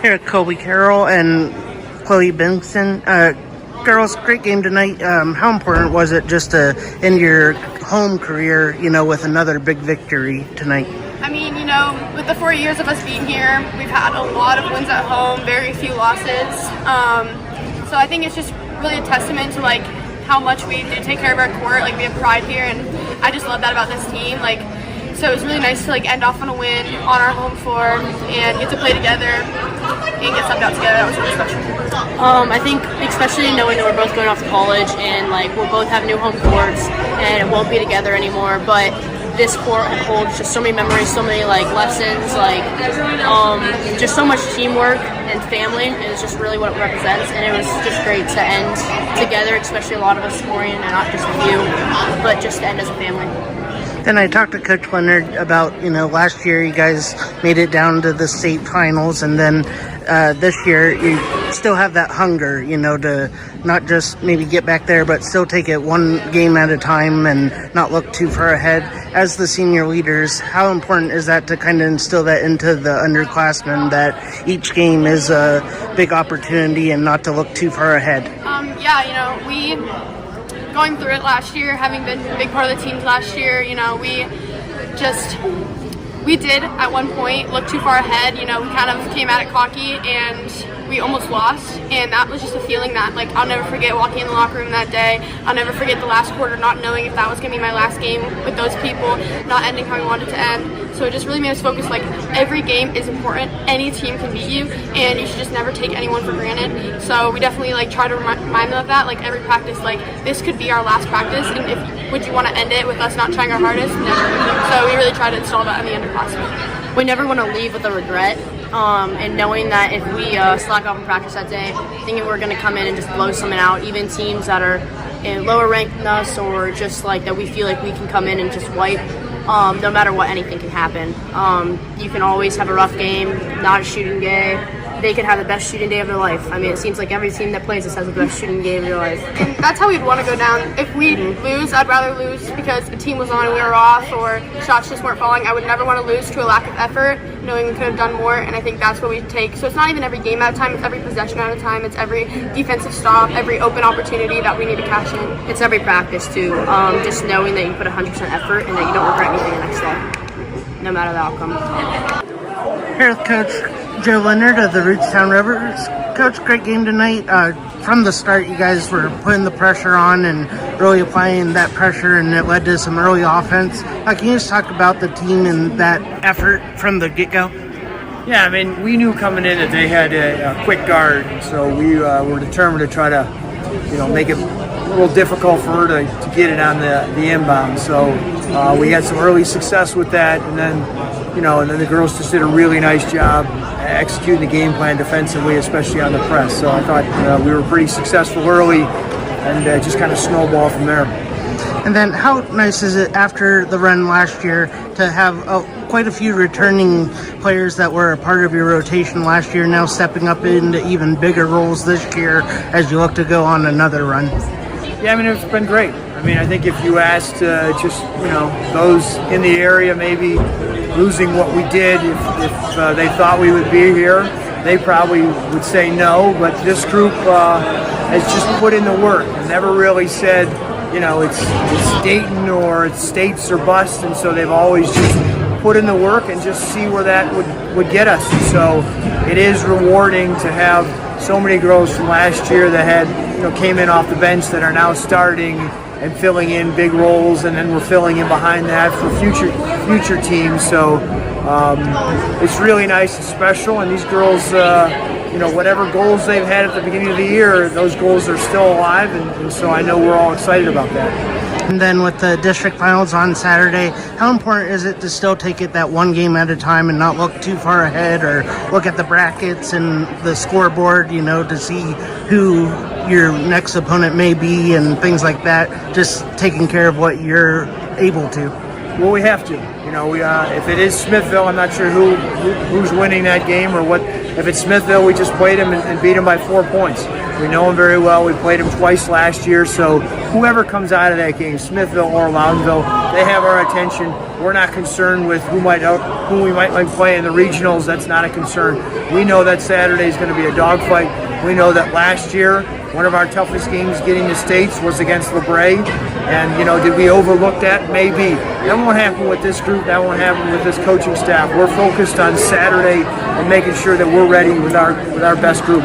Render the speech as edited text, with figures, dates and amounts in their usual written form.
Here at Colbie, Curall and Cloe Bengston. Girls, great game tonight. How important was it just to end your home career, with another big victory tonight? I mean, with the 4 years of us being here, we've had a lot of wins at home, very few losses. So I think it's just really a testament to how much we do take care of our court. We have pride here, and I just love that about this team. So it was really nice to end off on a win on our home floor and get to play together and get subbed out together. That was really special. I think especially knowing that we're both going off to college and we'll both have new home courts and it won't be together anymore, but this court holds just so many memories, so many lessons, just so much teamwork and family, and it's just really what it represents. And it was just great to end together, especially a lot of us scoring, and not just a few, but just to end as a family. Then I talked to Coach Leonard about, last year you guys made it down to the state finals, and then this year you still have that hunger, to not just maybe get back there, but still take it one game at a time and not look too far ahead. As the senior leaders, how important is that to kind of instill that into the underclassmen, that each game is a big opportunity and not to look too far ahead? We going through it last year, having been a big part of the teams last year, we did at one point look too far ahead. We kind of came at it cocky and we almost lost, and that was just a feeling that I'll never forget walking in the locker room that day. I'll never forget the last quarter, not knowing if that was going to be my last game with those people, not ending how we wanted to end. So it just really made us focus every game is important. Any team can beat you, and you should just never take anyone for granted. So we definitely try to remind them of that. Every practice, this could be our last practice, and would you want to end it with us not trying our hardest? Never. So we really try to install that in the underclassmen. We never want to leave with a regret, and knowing that if we slack off in practice that day, thinking we're going to come in and just blow someone out, even teams that are in lower ranked than us, or just that we feel we can come in and just wipe. No matter what, anything can happen. You can always have a rough game, not a shooting day. They could have the best shooting day of their life. I mean, it seems like every team that plays us has the best shooting day of their life. And that's how we'd want to go down. If we lose, I'd rather lose because the team was on and we were off, or shots just weren't falling. I would never want to lose to a lack of effort, knowing we could have done more, and I think that's what we take. So it's not even every game at a time, it's every possession at a time, it's every defensive stop, every open opportunity that we need to cash in. It's every practice too, just knowing that you put 100% effort and that you don't regret anything the next day, no matter the outcome. Here with Coach Joe Leonard of the Rootstown Rovers. Coach, great game tonight. From the start, you guys were putting the pressure on and really applying that pressure, and it led to some early offense. Can you just talk about the team and that effort from the get-go? Yeah, I mean, we knew coming in that they had a quick guard, so we were determined to try to, make it a little difficult for her to get it on the inbound. So we had some early success with that, and then the girls just did a really nice job executing the game plan defensively, especially on the press. So I thought we were pretty successful early, and just kind of snowball from there. And then how nice is it after the run last year to have quite a few returning players that were a part of your rotation last year now stepping up into even bigger roles this year as you look to go on another run? Yeah, I mean, it's been great. I mean, I think if you asked those in the area maybe losing what we did, if they thought we would be here, they probably would say no. But this group has just put in the work and never really said, it's Dayton or it's States or bust, and so they've always just put in the work and just see where that would get us. And so it is rewarding to have so many girls from last year that had came in off the bench that are now starting and filling in big roles, and then we're filling in behind that for future teams. So it's really nice and special, and these girls, whatever goals they've had at the beginning of the year, those goals are still alive, and so I know we're all excited about that. And then with the district finals on Saturday, how important is it to still take it that one game at a time and not look too far ahead or look at the brackets and the scoreboard, to see who your next opponent may be and things like that, just taking care of what you're able to? Well, we have to. You know, if it is Smithville, I'm not sure who's winning that game or what. If it's Smithville, we just played them and beat them by 4 points. We know them very well. We played them twice last year, so whoever comes out of that game, Smithville or Loudonville, they have our attention. We're not concerned with who we might like play in the regionals. That's not a concern. We know that Saturday is going to be a dogfight. We know that last year, one of our toughest games getting to states was against LeBray. And, you know, did we overlook that? Maybe. That won't happen with this group. That won't happen with this coaching staff. We're focused on Saturday and making sure that we're ready with our best group.